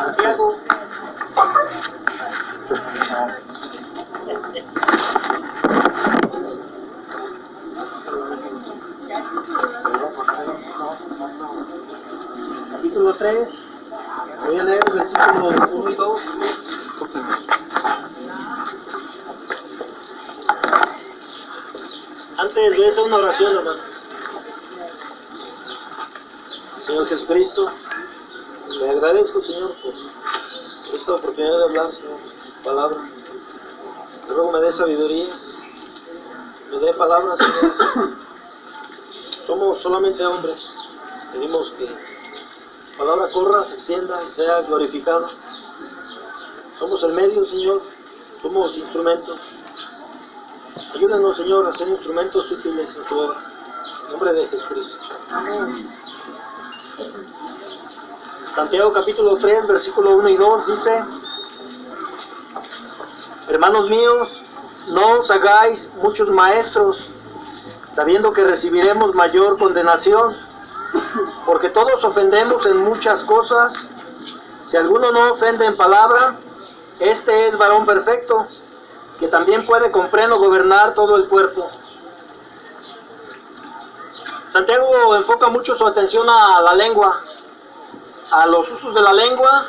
Santiago. Capítulo 3, voy a leer versículos 1 y 2. Antes de eso, una oración, hermano. Señor Jesucristo, le agradezco, Señor, por esta oportunidad de hablar, Señor, tu palabra. Te ruego me dé sabiduría, me dé palabras, Señor. Somos solamente hombres. Pedimos que tu palabra corra, se extienda y sea glorificada. Somos el medio, Señor. Somos instrumentos. Ayúdanos, Señor, a ser instrumentos útiles en tu obra. En nombre de Jesucristo. Amén. Santiago capítulo 3, versículo 1 y 2 dice: Hermanos míos, no os hagáis muchos maestros, sabiendo que recibiremos mayor condenación, porque todos ofendemos en muchas cosas. Si alguno no ofende en palabra, este es varón perfecto, que también puede con freno gobernar todo el cuerpo. Santiago enfoca mucho su atención a la lengua, a los usos de la lengua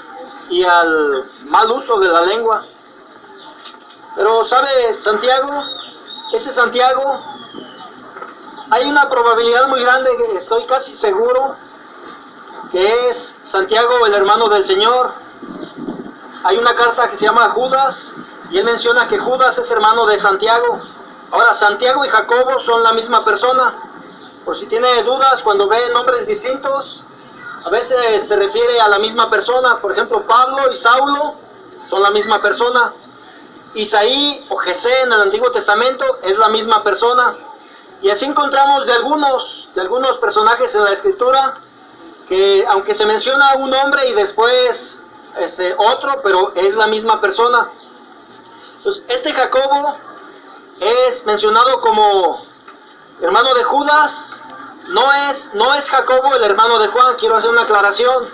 y al mal uso de la lengua. Pero ¿sabe Santiago? Ese Santiago, hay una probabilidad muy grande, que estoy casi seguro, que es Santiago el hermano del Señor. Hay una carta que se llama Judas, y él menciona que Judas es hermano de Santiago. Ahora, Santiago y Jacobo son la misma persona. Por si tiene dudas, cuando ve nombres distintos, a veces se refiere a la misma persona. Por ejemplo, Pablo y Saulo son la misma persona. Isaí o Jesé en el Antiguo Testamento es la misma persona. Y así encontramos de algunos personajes en la Escritura que, aunque se menciona un nombre y después otro, pero es la misma persona. Entonces, este Jacobo es mencionado como hermano de Judas. No es Jacobo el hermano de Juan. Quiero hacer una aclaración,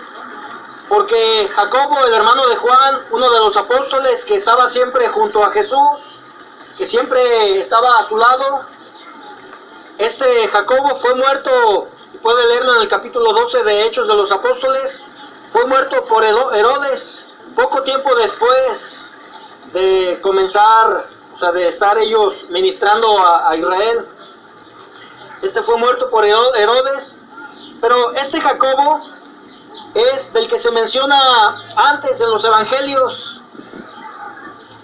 porque Jacobo el hermano de Juan, uno de los apóstoles que estaba siempre junto a Jesús, que siempre estaba a su lado, este Jacobo fue muerto, puede leerlo en el capítulo 12 de Hechos de los Apóstoles. Fue muerto por Herodes poco tiempo después de comenzar, de estar ellos ministrando a Israel. Este fue muerto por Herodes. Pero este Jacobo es del que se menciona antes en los evangelios.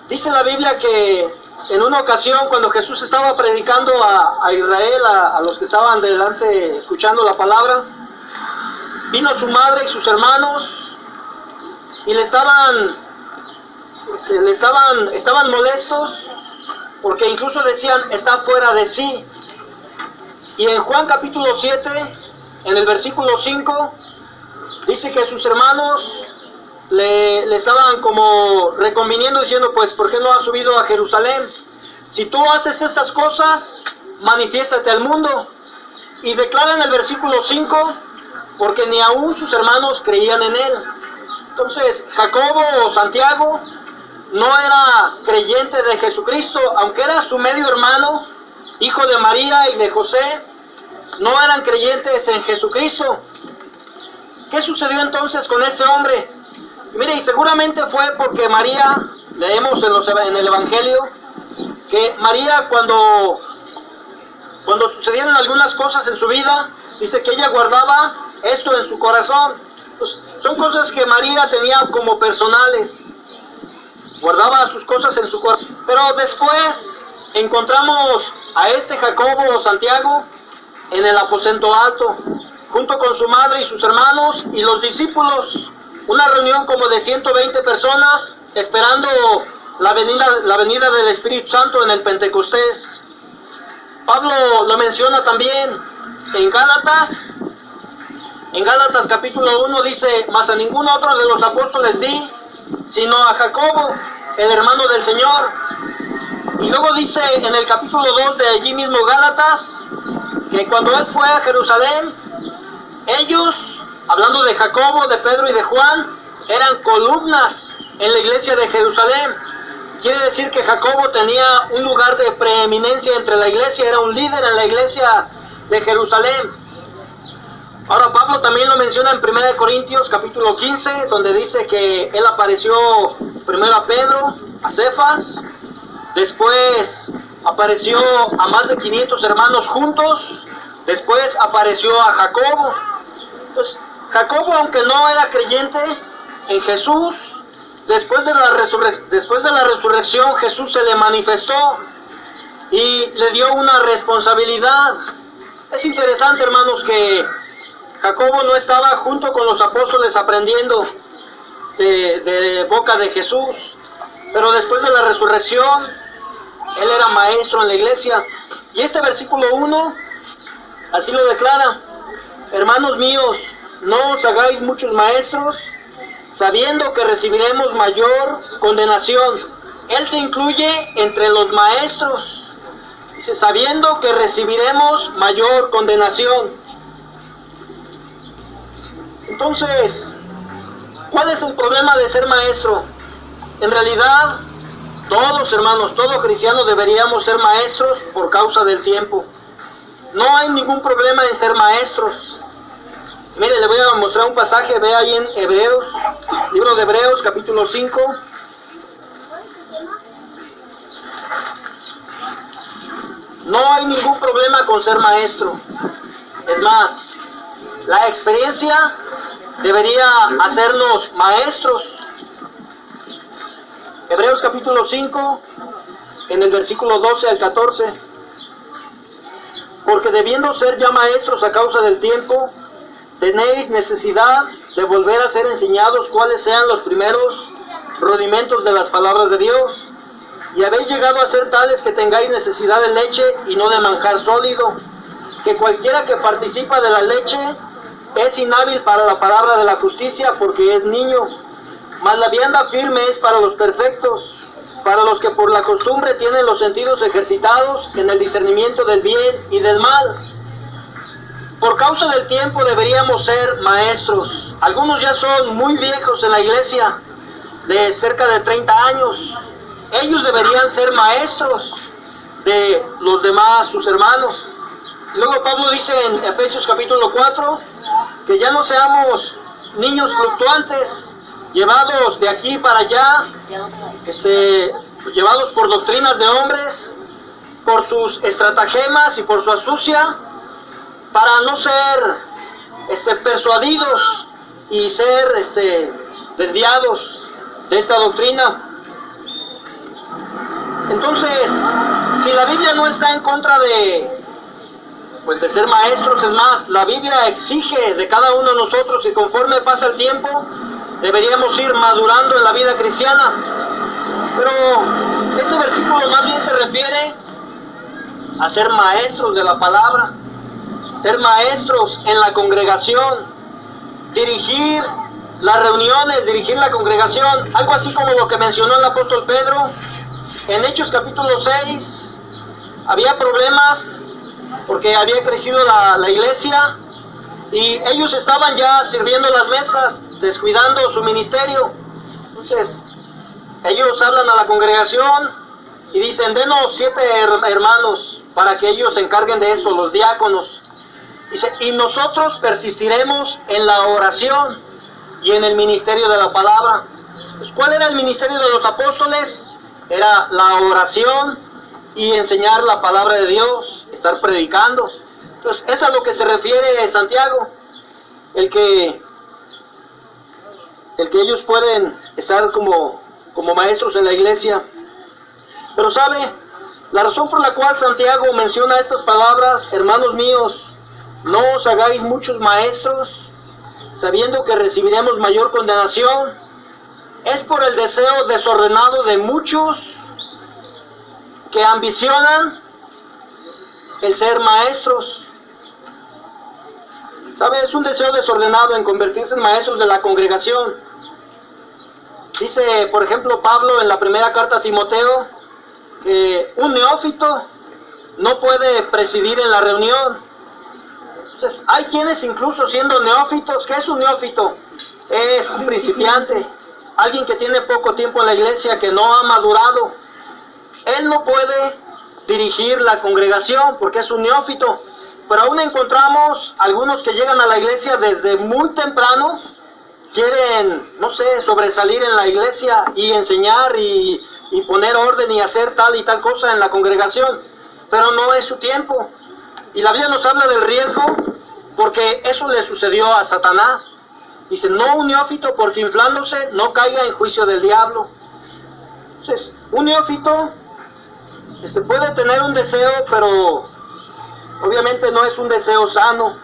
Dice la Biblia que en una ocasión, cuando Jesús estaba predicando a Israel, a los que estaban delante escuchando la palabra, vino su madre y sus hermanos y estaban molestos, porque incluso decían, está fuera de sí. Y en Juan capítulo 7, en el versículo 5, dice que sus hermanos le estaban como reconviniendo, diciendo, pues, ¿por qué no has subido a Jerusalén? Si tú haces estas cosas, manifiéstate al mundo. Y declara en el versículo 5, porque ni aún sus hermanos creían en él. Entonces, Jacobo o Santiago no era creyente de Jesucristo, aunque era su medio hermano, hijo de María y de José, no eran creyentes en Jesucristo. ¿Qué sucedió entonces con este hombre? Mire, y seguramente fue porque María, leemos en el Evangelio, que María cuando sucedieron algunas cosas en su vida, dice que ella guardaba esto en su corazón. Pues, son cosas que María tenía como personales, guardaba sus cosas en su corazón. Pero después encontramos a este Jacobo o Santiago en el aposento alto, junto con su madre y sus hermanos y los discípulos. Una reunión como de 120 personas esperando la venida del Espíritu Santo en el Pentecostés. Pablo lo menciona también en Gálatas. En Gálatas capítulo 1 dice, mas a ningún otro de los apóstoles vi, sino a Jacobo, el hermano del Señor. Y luego dice en el capítulo 2 de allí mismo Gálatas, que cuando él fue a Jerusalén, ellos hablando de Jacobo, de Pedro y de Juan, eran columnas en la iglesia de Jerusalén. Quiere decir que Jacobo tenía un lugar de preeminencia entre la iglesia, era un líder en la iglesia de Jerusalén. Ahora Pablo también lo menciona en 1 Corintios capítulo 15, donde dice que él apareció primero a Pedro, a Cefas, después apareció a más de 500 hermanos juntos, después apareció a Jacobo. Entonces, Jacobo, aunque no era creyente en Jesús, después de la resurrección Jesús se le manifestó y le dio una responsabilidad. Es interesante, hermanos, que Jacobo no estaba junto con los apóstoles aprendiendo de boca de Jesús, pero después de la resurrección él era maestro en la iglesia. Y este versículo 1 así lo declara: hermanos míos, no os hagáis muchos maestros, sabiendo que recibiremos mayor condenación. Él se incluye entre los maestros. Dice, sabiendo que recibiremos mayor condenación. Entonces, ¿cuál es el problema de ser maestro? En realidad, todos, hermanos, todo cristiano deberíamos ser maestros por causa del tiempo. No hay ningún problema en ser maestros. Mire, le voy a mostrar un pasaje, ve ahí en Hebreos, libro de Hebreos, capítulo 5. No hay ningún problema con ser maestro. Es más, la experiencia debería hacernos maestros. Hebreos capítulo 5, en el versículo 12 al 14. Porque debiendo ser ya maestros a causa del tiempo, tenéis necesidad de volver a ser enseñados cuáles sean los primeros rudimentos de las palabras de Dios. Y habéis llegado a ser tales que tengáis necesidad de leche y no de manjar sólido, que cualquiera que participa de la leche es inhábil para la palabra de la justicia, porque es niño. Mas la vianda firme es para los perfectos, para los que por la costumbre tienen los sentidos ejercitados en el discernimiento del bien y del mal. Por causa del tiempo deberíamos ser maestros. Algunos ya son muy viejos en la iglesia, de cerca de 30 años. Ellos deberían ser maestros de los demás, sus hermanos. Luego Pablo dice en Efesios capítulo 4, que ya no seamos niños fluctuantes, llevados de aquí para allá, llevados por doctrinas de hombres, por sus estratagemas y por su astucia, para no ser persuadidos y ser desviados de esta doctrina. Entonces, si la Biblia no está en contra de ser maestros, es más, la Biblia exige de cada uno de nosotros, y conforme pasa el tiempo, deberíamos ir madurando en la vida cristiana. Pero este versículo más bien se refiere a ser maestros de la palabra, ser maestros en la congregación, dirigir las reuniones, dirigir la congregación, algo así como lo que mencionó el apóstol Pedro en Hechos capítulo 6. Había problemas porque había crecido la iglesia y ellos estaban ya sirviendo las mesas, descuidando su ministerio. Entonces ellos hablan a la congregación y dicen, denos 7 hermanos para que ellos se encarguen de esto, los diáconos. Dice, y nosotros persistiremos en la oración y en el ministerio de la palabra. Pues, ¿cuál era el ministerio de los apóstoles? Era la oración y enseñar la palabra de Dios, estar predicando. Entonces, es a lo que se refiere Santiago, el que ellos pueden estar como maestros en la iglesia. Pero ¿sabe? La razón por la cual Santiago menciona estas palabras, hermanos míos, no os hagáis muchos maestros, sabiendo que recibiremos mayor condenación, es por el deseo desordenado de muchos que ambicionan el ser maestros. ¿Sabe? Es un deseo desordenado en convertirse en maestros de la congregación. Dice, por ejemplo, Pablo en la primera carta a Timoteo, que un neófito no puede presidir en la reunión. Entonces, hay quienes incluso siendo neófitos, ¿qué es un neófito? Es un principiante, alguien que tiene poco tiempo en la iglesia, que no ha madurado. Él no puede dirigir la congregación porque es un neófito. Pero aún encontramos algunos que llegan a la iglesia desde muy temprano, quieren, no sé, sobresalir en la iglesia y enseñar y poner orden y hacer tal y tal cosa en la congregación, pero no es su tiempo. Y la Biblia nos habla del riesgo porque eso le sucedió a Satanás. Dice, no un neófito porque inflándose no caiga en juicio del diablo. Entonces, un neófito puede tener un deseo, pero obviamente no es un deseo sano.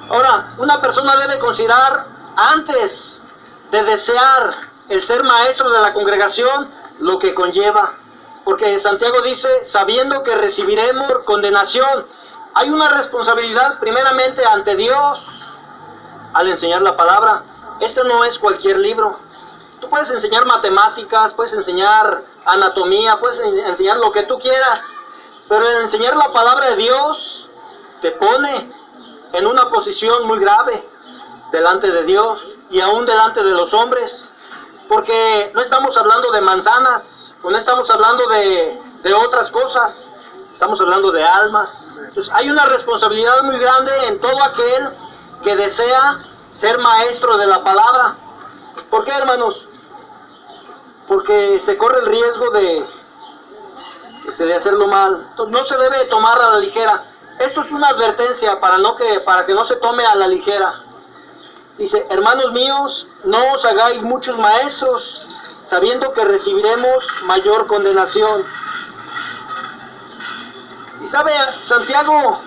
Ahora, una persona debe considerar antes de desear el ser maestro de la congregación lo que conlleva. Porque Santiago dice, sabiendo que recibiremos condenación. Hay una responsabilidad primeramente ante Dios al enseñar la palabra. Este no es cualquier libro. Tú puedes enseñar matemáticas, puedes enseñar anatomía, puedes enseñar lo que tú quieras. Pero el enseñar la palabra de Dios te pone en una posición muy grave delante de Dios y aún delante de los hombres. Porque no estamos hablando de manzanas, no estamos hablando de otras cosas, estamos hablando de almas. Entonces hay una responsabilidad muy grande en todo aquel que desea ser maestro de la palabra. ¿Por qué, hermanos? Porque se corre el riesgo de hacerlo mal. Entonces, no se debe tomar a la ligera. Esto es una advertencia para que no se tome a la ligera. Dice, hermanos míos, no os hagáis muchos maestros, sabiendo que recibiremos mayor condenación. Y sabe, Santiago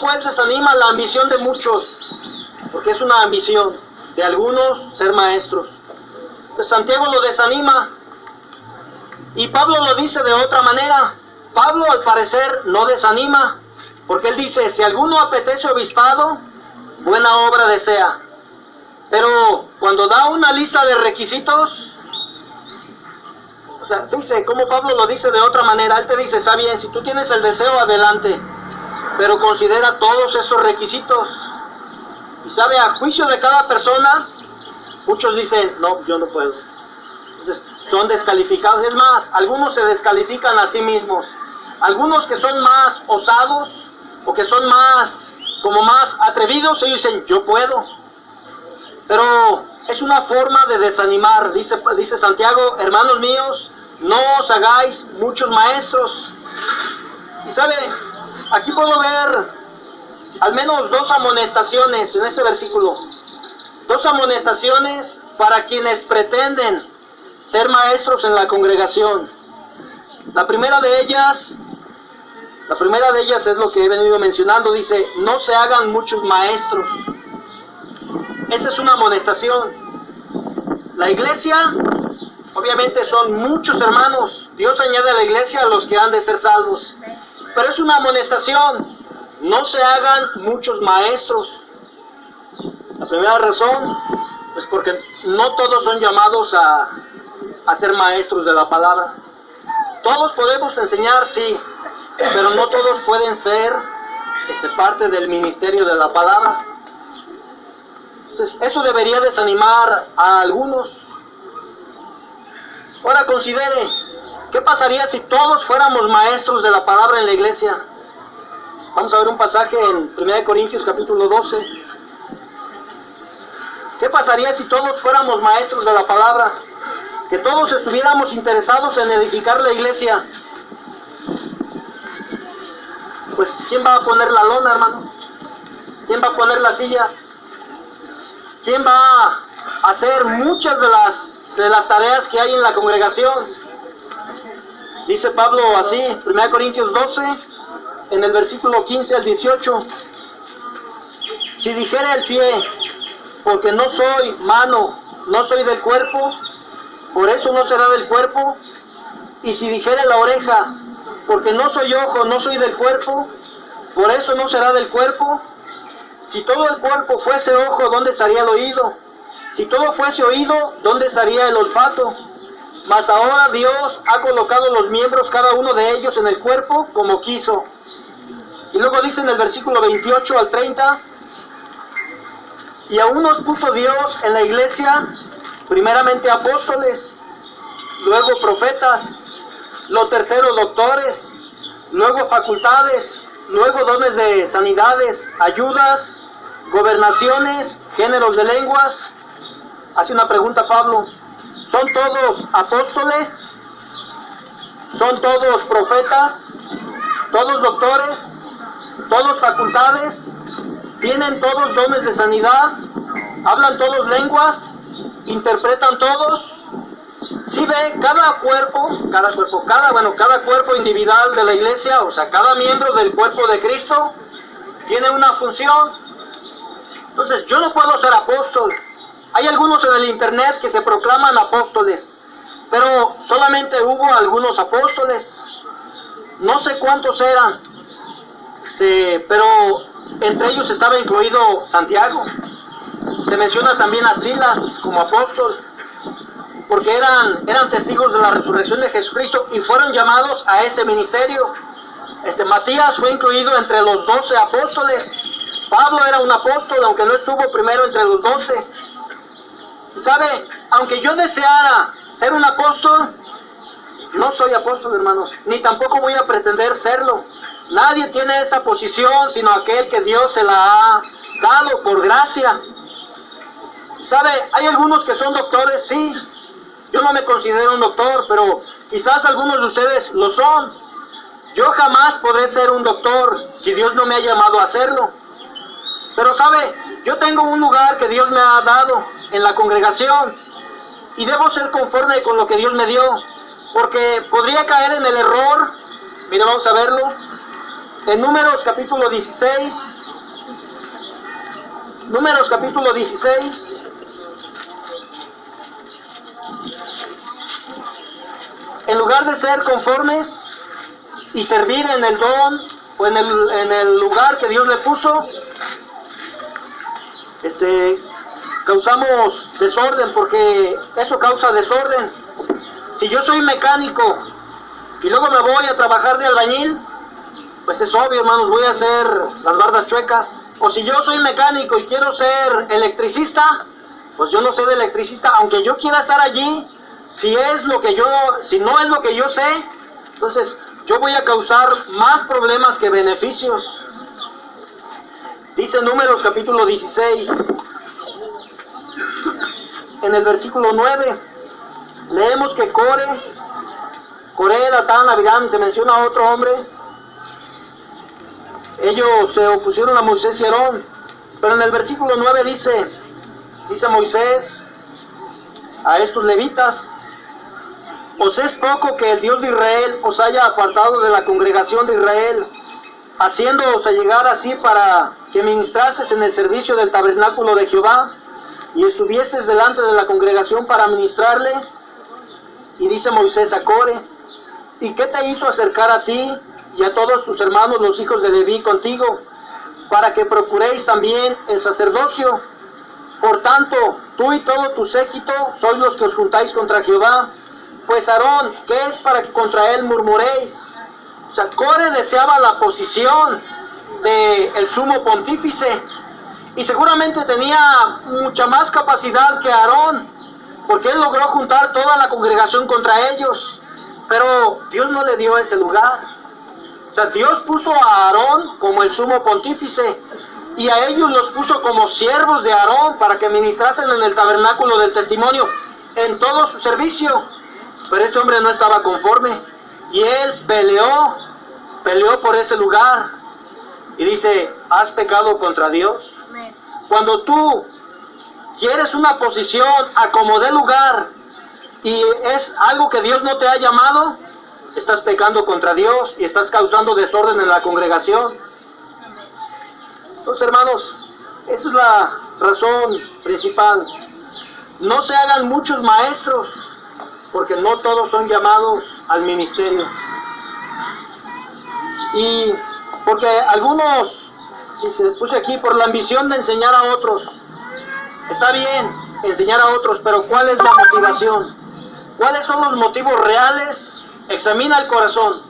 pues desanima la ambición de muchos, porque es una ambición de algunos ser maestros. Entonces Santiago lo desanima. Y Pablo lo dice de otra manera. Pablo al parecer no desanima, porque él dice, si alguno apetece obispado, buena obra desea. Pero cuando da una lista de requisitos, o sea, dice, como Pablo lo dice de otra manera, él te dice, está bien, si tú tienes el deseo, adelante, pero considera todos estos requisitos. Y sabe, a juicio de cada persona, muchos dicen, no, yo no puedo. Entonces, son descalificados. Es más, algunos se descalifican a sí mismos. Algunos que son más osados o que son más atrevidos, ellos dicen, yo puedo. Pero es una forma de desanimar. Dice Santiago, hermanos míos, no os hagáis muchos maestros. Y sabe, aquí puedo ver al menos dos amonestaciones en este versículo. Dos amonestaciones para quienes pretenden ser maestros en la congregación. La primera de ellas es lo que he venido mencionando. Dice, no se hagan muchos maestros. Esa es una amonestación. La iglesia, obviamente son muchos hermanos. Dios añade a la iglesia a los que han de ser salvos. Pero es una amonestación. No se hagan muchos maestros. La primera razón es porque no todos son llamados a ser maestros de la palabra. Todos podemos enseñar, sí, pero no todos pueden ser parte del ministerio de la palabra. Entonces, eso debería desanimar a algunos. Ahora considere, ¿qué pasaría si todos fuéramos maestros de la palabra en la iglesia? Vamos a ver un pasaje en 1 Corintios capítulo 12. ¿Qué pasaría si todos fuéramos maestros de la palabra? Que todos estuviéramos interesados en edificar la iglesia. Pues, ¿quién va a poner la lona, hermano? ¿Quién va a poner las sillas? ¿Quién va a hacer muchas de las tareas que hay en la congregación? Dice Pablo así, 1 Corintios 12, en el versículo 15 al 18. Si dijere el pie, porque no soy mano, no soy del cuerpo, por eso no será del cuerpo. Y si dijere la oreja, porque no soy ojo, no soy del cuerpo, por eso no será del cuerpo. Si todo el cuerpo fuese ojo, ¿dónde estaría el oído? Si todo fuese oído, ¿dónde estaría el olfato? Mas ahora Dios ha colocado los miembros, cada uno de ellos, en el cuerpo como quiso. Y luego dice en el versículo 28 al 30, y a unos puso Dios en la iglesia, primeramente apóstoles, luego profetas, los terceros doctores, luego facultades, luego dones de sanidades, ayudas, gobernaciones, géneros de lenguas. Hace una pregunta Pablo: ¿son todos apóstoles? ¿Son todos profetas? ¿Todos doctores? ¿Todos facultades? ¿Tienen todos dones de sanidad? ¿Hablan todos lenguas? ¿Interpretan todos? Si ve, cada cuerpo individual de la iglesia, o sea, cada miembro del cuerpo de Cristo tiene una función. Entonces, yo no puedo ser apóstol. Hay algunos en el internet que se proclaman apóstoles, pero solamente hubo algunos apóstoles. No sé cuántos eran, pero entre ellos estaba incluido Santiago. Se menciona también a Silas como apóstol, porque eran testigos de la resurrección de Jesucristo y fueron llamados a este ministerio. Matías fue incluido entre los 12 apóstoles. Pablo era un apóstol, aunque no estuvo primero entre los 12. ¿Sabe? Aunque yo deseara ser un apóstol, no soy apóstol, hermanos, ni tampoco voy a pretender serlo. Nadie tiene esa posición sino aquel que Dios se la ha dado por gracia. ¿Sabe? Hay algunos que son doctores, sí. Yo no me considero un doctor, pero quizás algunos de ustedes lo son. Yo jamás podré ser un doctor si Dios no me ha llamado a hacerlo. Pero ¿sabe? Yo tengo un lugar que Dios me ha dado en la congregación y debo ser conforme con lo que Dios me dio, porque podría caer en el error. Mira, vamos a verlo en Números capítulo 16. Números capítulo 16. En lugar de ser conformes y servir en el don o en el lugar que Dios le puso, causamos desorden, porque eso causa desorden. Si yo soy mecánico y luego me voy a trabajar de albañil, pues es obvio, hermanos, voy a hacer las bardas chuecas. O si yo soy mecánico y quiero ser electricista, pues yo no sé de electricista, aunque yo quiera estar allí. Si no es lo que yo sé, entonces yo voy a causar más problemas que beneficios. Dice Números capítulo 16, en el versículo 9, leemos que Coré, Datán, Abiram, y se menciona a otro hombre. Ellos se opusieron a Moisés y Aarón, pero en el versículo 9 dice Moisés a estos levitas: ¿os es poco que el Dios de Israel os haya apartado de la congregación de Israel, haciéndoos allegar así para que ministrases en el servicio del tabernáculo de Jehová, y estuvieses delante de la congregación para ministrarle? Y dice Moisés a Core: ¿y qué te hizo acercar a ti y a todos tus hermanos los hijos de Leví contigo, para que procuréis también el sacerdocio? Por tanto, tú y todo tu séquito sois los que os juntáis contra Jehová. Pues Aarón, ¿qué es para que contra él murmuréis? O sea, Core deseaba la posición del sumo pontífice, y seguramente tenía mucha más capacidad que Aarón, porque él logró juntar toda la congregación contra ellos. Pero Dios no le dio ese lugar. O sea, Dios puso a Aarón como el sumo pontífice, y a ellos los puso como siervos de Aarón para que ministrasen en el tabernáculo del testimonio en todo su servicio. Pero ese hombre no estaba conforme, y él peleó por ese lugar, y dice: has pecado contra Dios. Amén. Cuando tú quieres una posición a como dé lugar y es algo que Dios no te ha llamado, estás pecando contra Dios y estás causando desorden en la congregación. Entonces, hermanos, esa es la razón principal. No se hagan muchos maestros, porque no todos son llamados al ministerio. Y porque algunos, puse aquí, por la ambición de enseñar a otros. Está bien enseñar a otros, pero ¿cuál es la motivación? ¿Cuáles son los motivos reales? Examina el corazón.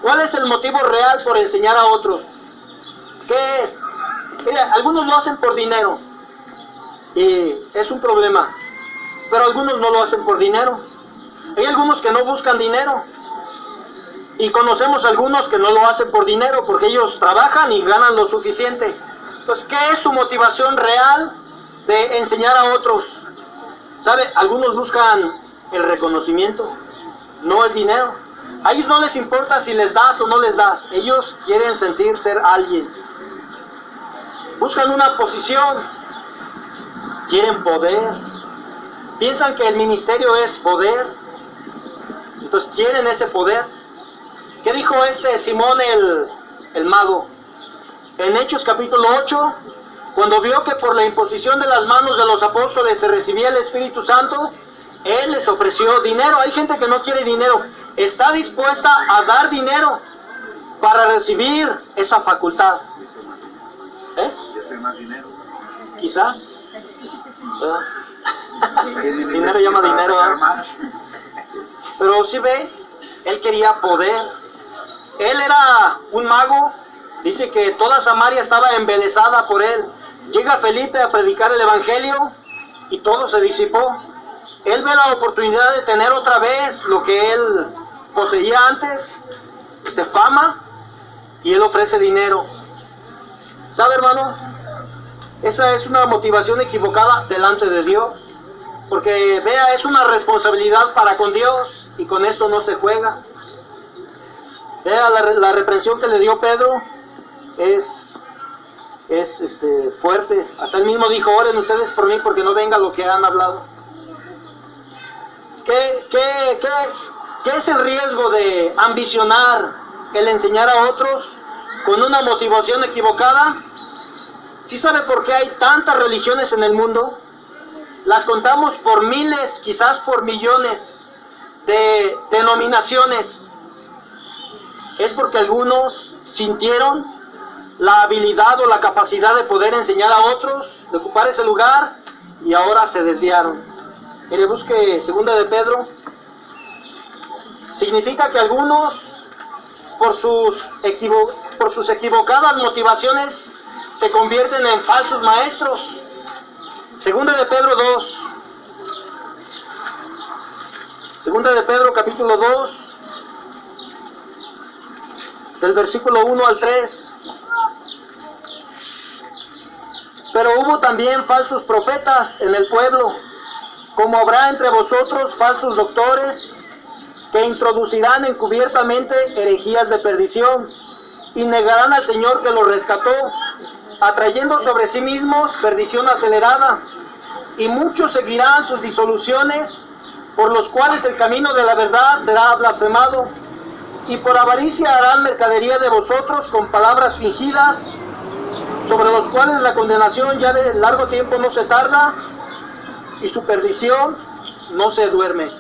¿Cuál es el motivo real por enseñar a otros? ¿Qué es? Mira, algunos lo hacen por dinero y es un problema, pero algunos no lo hacen por dinero. Hay algunos que no buscan dinero y conocemos algunos que no lo hacen por dinero porque ellos trabajan y ganan lo suficiente. Entonces, ¿qué es su motivación real de enseñar a otros? ¿Sabe? Algunos buscan el reconocimiento, no es dinero. A ellos no les importa si les das o no les das, ellos quieren sentir ser alguien. Buscan una posición, quieren poder, piensan que el ministerio es poder, entonces quieren ese poder. ¿Qué dijo Simón el mago? En Hechos capítulo 8, cuando vio que por la imposición de las manos de los apóstoles se recibía el Espíritu Santo, él les ofreció dinero. Hay gente que no quiere dinero, está dispuesta a dar dinero para recibir esa facultad. Yo soy más dinero. Quizás. Dinero llama dinero. Pero si ve, él quería poder. Él era un mago. Dice que toda Samaria estaba embelesada por él. Llega Felipe a predicar el evangelio y todo se disipó. Él ve la oportunidad de tener otra vez lo que él poseía antes, fama, y él ofrece dinero. ¿Sabe, hermano? Esa es una motivación equivocada delante de Dios. Porque vea, es una responsabilidad para con Dios y con esto no se juega. Vea, la reprensión que le dio Pedro es fuerte. Hasta él mismo dijo, oren ustedes por mí porque no venga lo que han hablado. ¿Qué es el riesgo de ambicionar el enseñar a otros con una motivación equivocada? ¿Sí sabe por qué hay tantas religiones en el mundo? Las contamos por miles, quizás por millones de denominaciones. Es porque algunos sintieron la habilidad o la capacidad de poder enseñar a otros, de ocupar ese lugar, y ahora se desviaron. Mire, busque 2 de Pedro. Significa que algunos, por sus equivocadas motivaciones, se convierten en falsos maestros. 2 de Pedro 2. 2 de Pedro capítulo 2, del versículo 1 al 3. Pero hubo también falsos profetas en el pueblo, como habrá entre vosotros falsos doctores, que introducirán encubiertamente herejías de perdición, y negarán al Señor que los rescató, atrayendo sobre sí mismos perdición acelerada. Y muchos seguirán sus disoluciones, por los cuales el camino de la verdad será blasfemado, y por avaricia harán mercadería de vosotros con palabras fingidas, sobre los cuales la condenación ya de largo tiempo no se tarda, y su perdición no se duerme.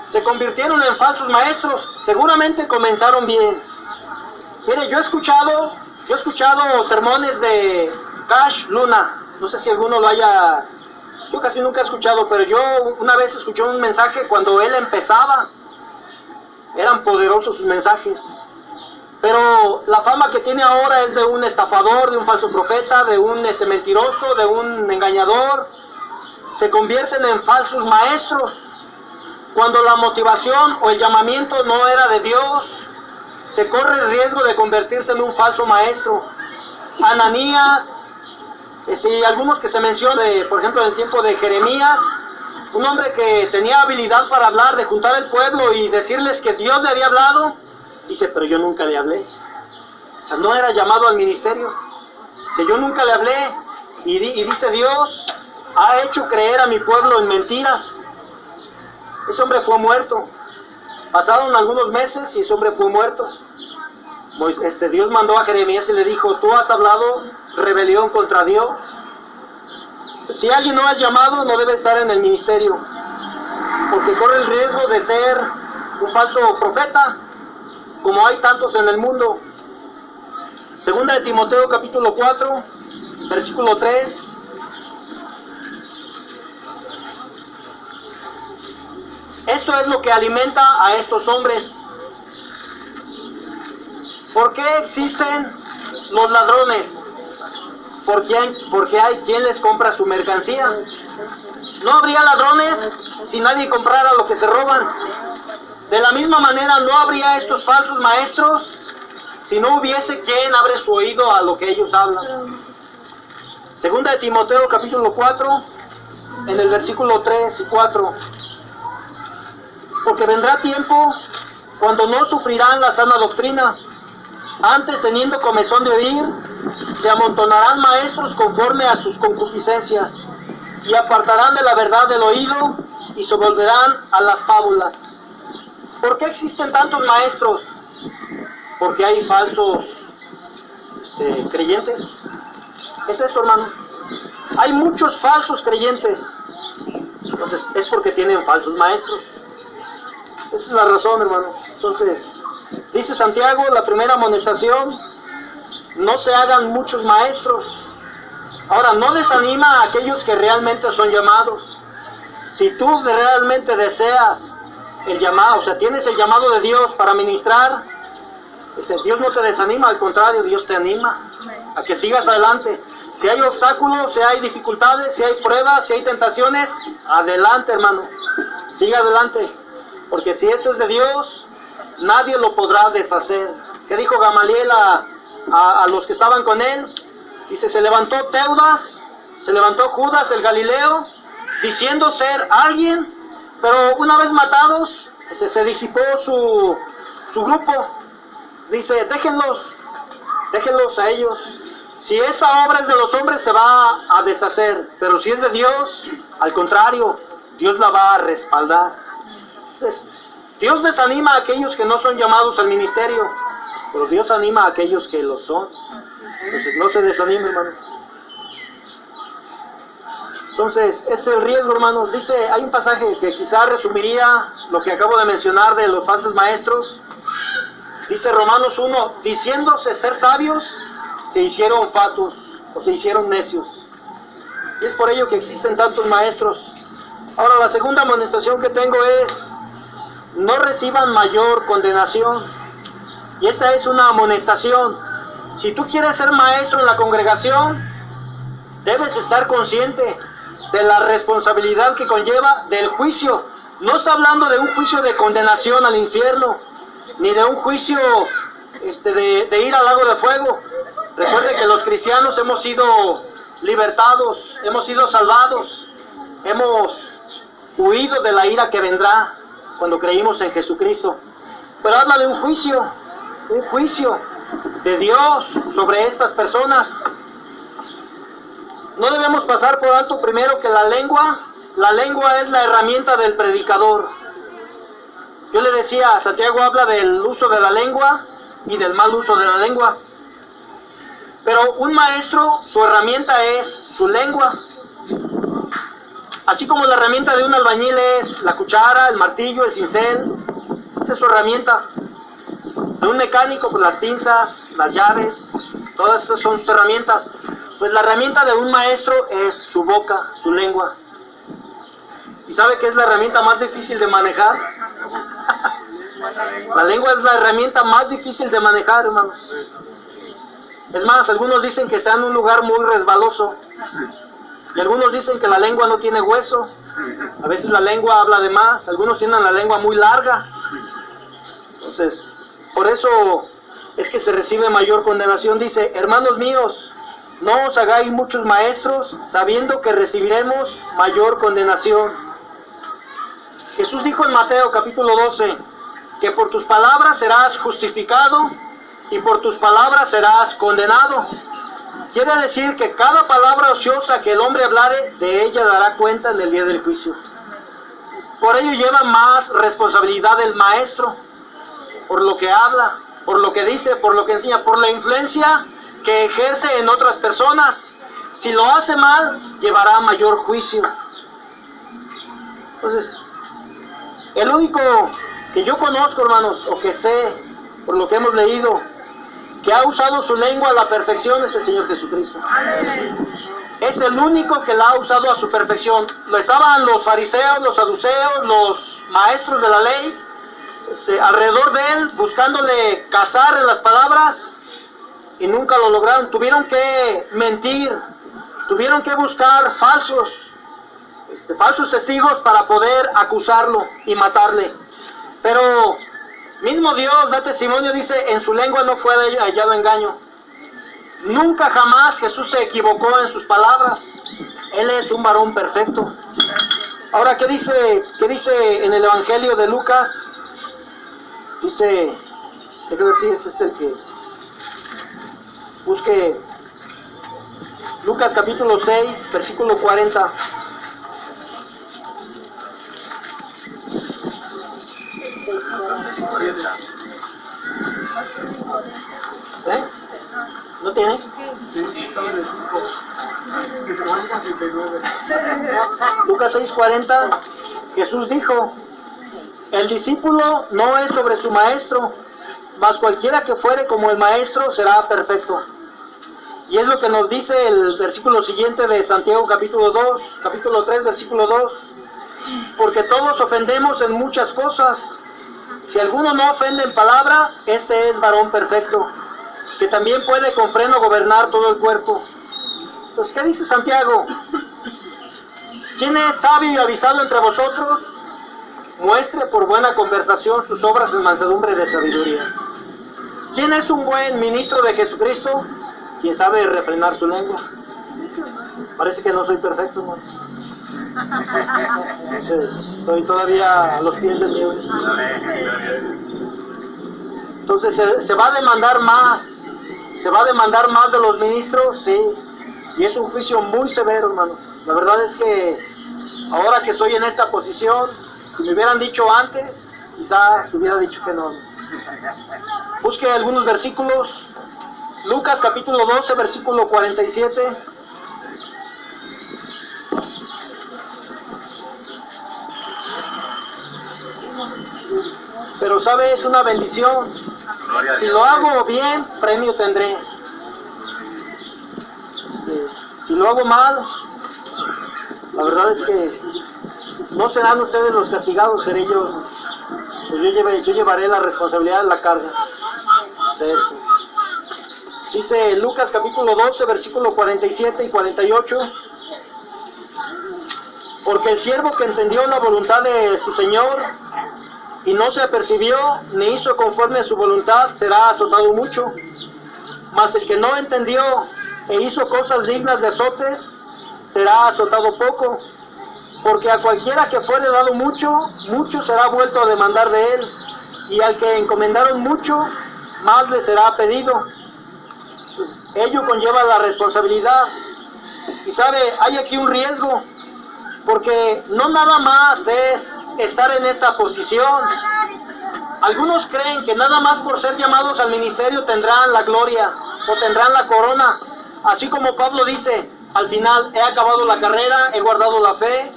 Se convirtieron en falsos maestros. Seguramente comenzaron bien. Mire, yo he escuchado sermones de Cash Luna. No sé si alguno lo haya. Yo casi nunca he escuchado, pero yo una vez escuché un mensaje cuando él empezaba. Eran poderosos sus mensajes. Pero la fama que tiene ahora es de un estafador, de un falso profeta, de un mentiroso, de un engañador. Se convierten en falsos maestros. Cuando la motivación o el llamamiento no era de Dios, se corre el riesgo de convertirse en un falso maestro. Ananías, y algunos que se mencionan, por ejemplo, en el tiempo de Jeremías, un hombre que tenía habilidad para hablar, de juntar al pueblo y decirles que Dios le había hablado. Dice, pero yo nunca le hablé. O sea, no era llamado al ministerio. Dice, yo nunca le hablé. Y dice Dios, ha hecho creer a mi pueblo en mentiras. Ese hombre fue muerto. Pasaron algunos meses y ese hombre fue muerto. Dios mandó a Jeremías y le dijo, tú has hablado rebelión contra Dios. Si alguien no es llamado, no debe estar en el ministerio, porque corre el riesgo de ser un falso profeta, como hay tantos en el mundo. 2 de Timoteo capítulo 4, versículo 3. Esto es lo que alimenta a estos hombres. ¿Por qué existen los ladrones, porque hay quien les compra su mercancía. No habría ladrones si nadie comprara lo que se roban. De la misma manera no habría estos falsos maestros si no hubiese quien abre su oído a lo que ellos hablan. Segunda de Timoteo capítulo 4, en el versículo 3 y 4. Porque vendrá tiempo cuando no sufrirán la sana doctrina, antes teniendo comezón de oír, se amontonarán maestros conforme a sus concupiscencias, y apartarán de la verdad del oído, y se volverán a las fábulas. ¿Por qué existen tantos maestros? Porque hay falsos creyentes. Es eso, hermano. Hay muchos falsos creyentes. Entonces, es porque tienen falsos maestros. Esa es la razón, hermano. Entonces, dice Santiago, la primera amonestación, no se hagan muchos maestros. Ahora, no desanima a aquellos que realmente son llamados. Si tú realmente deseas el llamado, o sea, tienes el llamado de Dios para ministrar, Dios no te desanima, al contrario, Dios te anima a que sigas adelante. Si hay obstáculos, si hay dificultades, si hay pruebas, si hay tentaciones, adelante, hermano, siga adelante, porque si eso es de Dios, nadie lo podrá deshacer. ¿Qué dijo Gamaliel a los que estaban con él? Dice, se levantó Teudas, se levantó Judas el Galileo, diciendo ser alguien, pero una vez matados, se disipó su grupo. Dice, déjenlos a ellos. Si esta obra es de los hombres, se va a deshacer, pero si es de Dios, al contrario, Dios la va a respaldar. Entonces, Dios desanima a aquellos que no son llamados al ministerio, pero Dios anima a aquellos que lo son. Entonces, no se desanime, hermano. Entonces, ese es el riesgo, hermanos. Dice, hay un pasaje que quizá resumiría lo que acabo de mencionar de los falsos maestros. Dice Romanos 1, diciéndose ser sabios, se hicieron fatuos, o se hicieron necios. Y es por ello que existen tantos maestros. Ahora, la segunda amonestación que tengo es, no reciban mayor condenación. Y esta es una amonestación. Si tú quieres ser maestro en la congregación, debes estar consciente de la responsabilidad que conlleva del juicio. No está hablando de un juicio de condenación al infierno, ni de un juicio de ir al lago de fuego. Recuerde que los cristianos hemos sido libertados, hemos sido salvados, hemos huido de la ira que vendrá cuando creímos en Jesucristo. Pero habla de un juicio de Dios sobre estas personas. No debemos pasar por alto primero que la lengua es la herramienta del predicador. Yo le decía, Santiago habla del uso de la lengua y del mal uso de la lengua. Pero un maestro, su herramienta es su lengua. Así como la herramienta de un albañil es la cuchara, el martillo, el cincel, esa es su herramienta. De un mecánico, pues las pinzas, las llaves, todas esas son sus herramientas. Pues la herramienta de un maestro es su boca, su lengua. ¿Y sabe qué es la herramienta más difícil de manejar? La lengua es la herramienta más difícil de manejar, hermanos. Es más, algunos dicen que está en un lugar muy resbaloso. Y algunos dicen que la lengua no tiene hueso. A veces la lengua habla de más. Algunos tienen la lengua muy larga. Entonces, por eso es que se recibe mayor condenación. Dice, hermanos míos, no os hagáis muchos maestros, sabiendo que recibiremos mayor condenación. Jesús dijo en Mateo capítulo 12, que por tus palabras serás justificado y por tus palabras serás condenado. Quiere decir que cada palabra ociosa que el hombre hablare, de ella dará cuenta en el día del juicio. Por ello lleva más responsabilidad el maestro, por lo que habla, por lo que dice, por lo que enseña, por la influencia que ejerce en otras personas. Si lo hace mal, llevará mayor juicio. Entonces, el único que yo conozco, hermanos, o que sé, por lo que hemos leído, que ha usado su lengua a la perfección es el Señor Jesucristo. Es el único que la ha usado a su perfección. Lo estaban los fariseos, los saduceos, los maestros de la ley, alrededor de él, buscándole cazar en las palabras, y nunca lo lograron. Tuvieron que mentir, tuvieron que buscar falsos testigos para poder acusarlo y matarle. Pero mismo Dios da testimonio, dice, en su lengua no fue hallado engaño. Nunca jamás Jesús se equivocó en sus palabras. Él es un varón perfecto. Ahora, ¿qué dice en el Evangelio de Lucas? Dice, déjame ver si es el que busque. Lucas capítulo 6, versículo 40. ¿Eh? ¿No tiene? Sí, estaba en el 5. Lucas 6:40, Jesús dijo, el discípulo no es sobre su maestro, mas cualquiera que fuere como el maestro será perfecto. Y es lo que nos dice el versículo siguiente de Santiago capítulo 3, versículo 2, porque todos ofendemos en muchas cosas. Si alguno no ofende en palabra, este es varón perfecto, que también puede con freno gobernar todo el cuerpo. Entonces, ¿qué dice Santiago? ¿Quién es sabio y avisado entre vosotros? Muestre por buena conversación sus obras en mansedumbre de sabiduría. ¿Quién es un buen ministro de Jesucristo? Quien sabe refrenar su lengua. Parece que no soy perfecto, ¿no? Entonces, estoy todavía a los pies del Señor. Entonces, se va a demandar más. Se va a demandar más de los ministros, sí. Y es un juicio muy severo, hermano. La verdad es que ahora que estoy en esta posición, si me hubieran dicho antes, quizás hubiera dicho que no. Busque algunos versículos. Lucas capítulo 12, versículo 47. Pero sabe, es una bendición. Si lo hago bien, premio tendré. Si lo hago mal, la verdad es que no serán ustedes los castigados, seré yo. Pues yo llevaré la responsabilidad de la carga de esto. Dice Lucas capítulo 12, versículo 47 y 48. Porque el siervo que entendió la voluntad de su Señor y no se apercibió ni hizo conforme a su voluntad, será azotado mucho. Mas el que no entendió e hizo cosas dignas de azotes, será azotado poco. Porque a cualquiera que fuere dado mucho, mucho será vuelto a demandar de él. Y al que encomendaron mucho, más le será pedido. Pues, ello conlleva la responsabilidad. Y sabe, hay aquí un riesgo. Porque no nada más es estar en esta posición. Algunos creen que nada más por ser llamados al ministerio tendrán la gloria o tendrán la corona. Así como Pablo dice, al final, he acabado la carrera, he guardado la fe,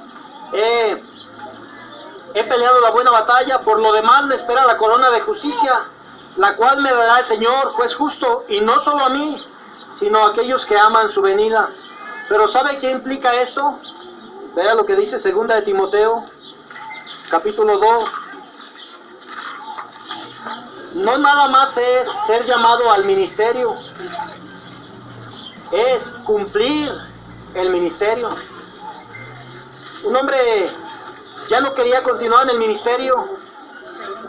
he peleado la buena batalla, por lo demás me espera la corona de justicia, la cual me dará el Señor, juez justo, y no solo a mí, sino a aquellos que aman su venida. Pero ¿sabe qué implica esto? Vea lo que dice 2 de Timoteo, capítulo 2. No nada más es ser llamado al ministerio, es cumplir el ministerio. Un hombre ya no quería continuar en el ministerio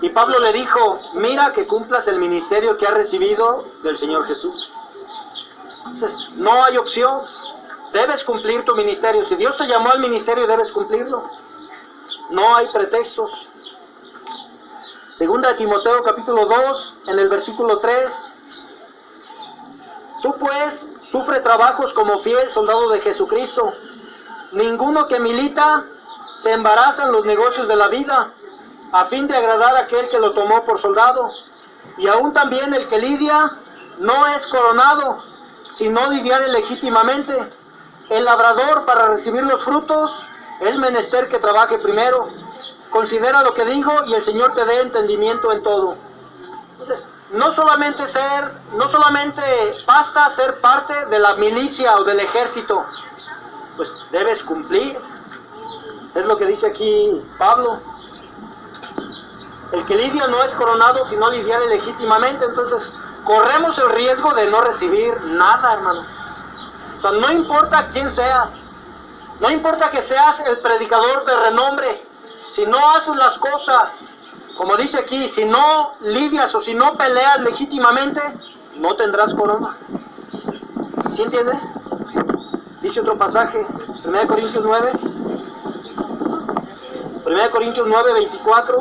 y Pablo le dijo, mira que cumplas el ministerio que has recibido del Señor Jesús. Entonces, no hay opción. Debes cumplir tu ministerio. Si Dios te llamó al ministerio, debes cumplirlo. No hay pretextos. 2 de Timoteo capítulo 2, en el versículo 3. Tú pues sufre trabajos como fiel soldado de Jesucristo. Ninguno que milita se embaraza en los negocios de la vida, a fin de agradar a aquel que lo tomó por soldado. Y aún también el que lidia no es coronado, sino lidiare legítimamente. El labrador, para recibir los frutos, es menester que trabaje primero. Considera lo que digo y el Señor te dé entendimiento en todo. Entonces, no solamente basta ser parte de la milicia o del ejército, pues debes cumplir. Es lo que dice aquí Pablo. El que lidia no es coronado, sino lidiare legítimamente. Entonces, corremos el riesgo de no recibir nada, hermanos. O sea, no importa quién seas, no importa que seas el predicador de renombre, si no haces las cosas, como dice aquí, si no lidias o si no peleas legítimamente, no tendrás corona. ¿Sí entiende? Dice otro pasaje, 1 Corintios 9, 1 Corintios 9, 24.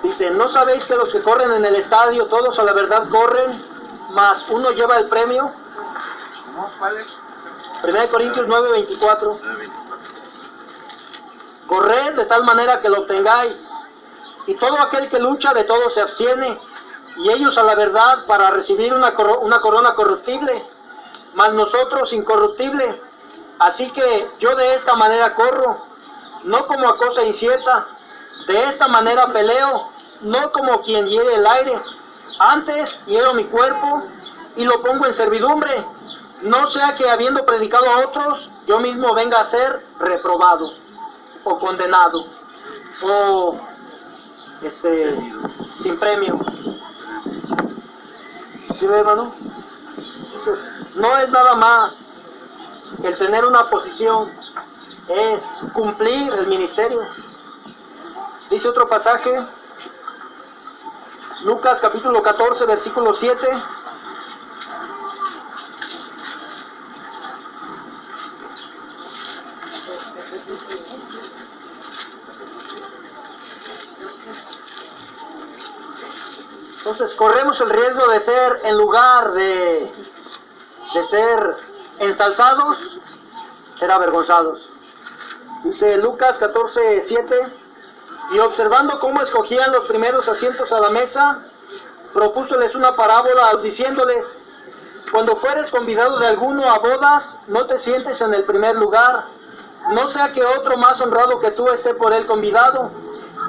Dice, ¿no sabéis que los que corren en el estadio, todos a la verdad corren, mas uno lleva el premio? ¿Cómo? ¿Cuál es? 1 Corintios 9, 24. Corred de tal manera que lo obtengáis, y todo aquel que lucha de todo se abstiene, y ellos a la verdad para recibir una corona corruptible, mas nosotros incorruptible. Así que yo de esta manera corro, no como a cosa incierta, de esta manera peleo, no como quien hiere el aire, antes hiero mi cuerpo y lo pongo en servidumbre, no sea que habiendo predicado a otros, yo mismo venga a ser reprobado, o condenado, o sin premio. ¿Sí ve, hermano? Entonces, no es nada más el tener una posición, es cumplir el ministerio. Dice otro pasaje, Lucas capítulo 14, versículo 7. Entonces corremos el riesgo de ser, en lugar de ser ensalzados, ser avergonzados. Dice Lucas 14, 7. Y observando cómo escogían los primeros asientos a la mesa, propúsoles una parábola diciéndoles, cuando fueres convidado de alguno a bodas, no te sientes en el primer lugar, no sea que otro más honrado que tú esté por él convidado,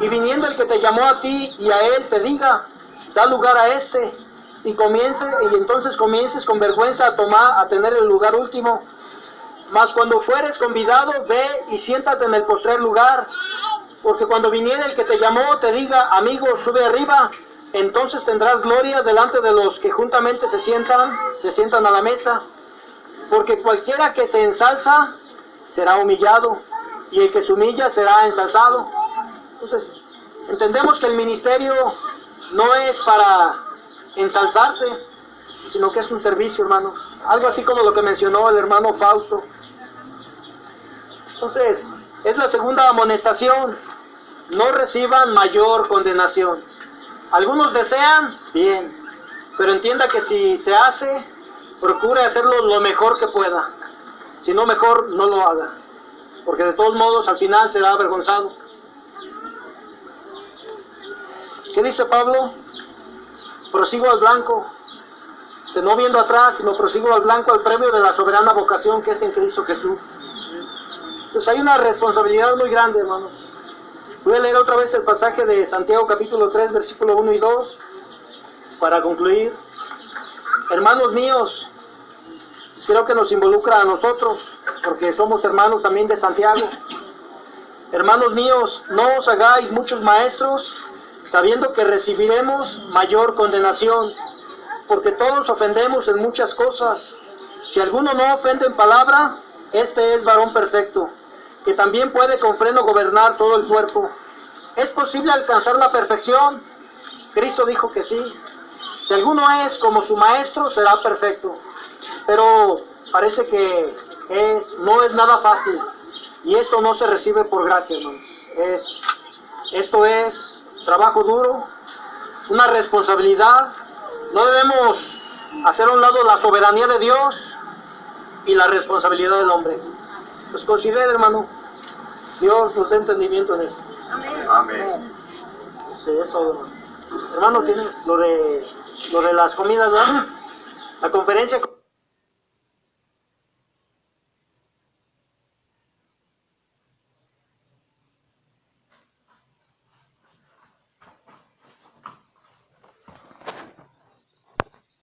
y viniendo el que te llamó a ti y a él te diga, da lugar a este, y entonces comiences con vergüenza a tener el lugar último. Mas cuando fueres convidado, ve y siéntate en el postrer lugar, porque cuando viniera el que te llamó te diga, amigo, sube arriba, entonces tendrás gloria delante de los que juntamente se sientan a la mesa. Porque cualquiera que se ensalza será humillado, y el que se humilla será ensalzado. Entonces, entendemos que el ministerio no es para ensalzarse, sino que es un servicio, hermanos. Algo así como lo que mencionó el hermano Fausto. Entonces, es la segunda amonestación. No reciban mayor condenación. Algunos desean, bien, pero entienda que si se hace, procure hacerlo lo mejor que pueda. Si no, mejor no lo haga, porque de todos modos al final será avergonzado. ¿Qué dice Pablo? Prosigo al blanco, no viendo atrás, sino prosigo al blanco, al premio de la soberana vocación que es en Cristo Jesús. Pues hay una responsabilidad muy grande, hermanos. Voy a leer otra vez el pasaje de Santiago capítulo 3, versículo 1 y 2, para concluir. Hermanos míos, creo que nos involucra a nosotros, porque somos hermanos también de Santiago. Hermanos míos, no os hagáis muchos maestros, sabiendo que recibiremos mayor condenación, porque todos ofendemos en muchas cosas. Si alguno no ofende en palabra, este es varón perfecto, que también puede con freno gobernar todo el cuerpo. ¿Es posible alcanzar la perfección? Cristo dijo que sí. Si alguno es como su maestro, será perfecto. Pero parece que no es nada fácil. Y esto no se recibe por gracia, hermanos. Esto es trabajo duro, una responsabilidad. No debemos hacer a un lado la soberanía de Dios y la responsabilidad del hombre. Pues considere, hermano, Dios nos dé entendimiento en esto. Amén. Amén. Es todo, hermano. Hermano, tienes lo de las comidas, ¿verdad? La conferencia.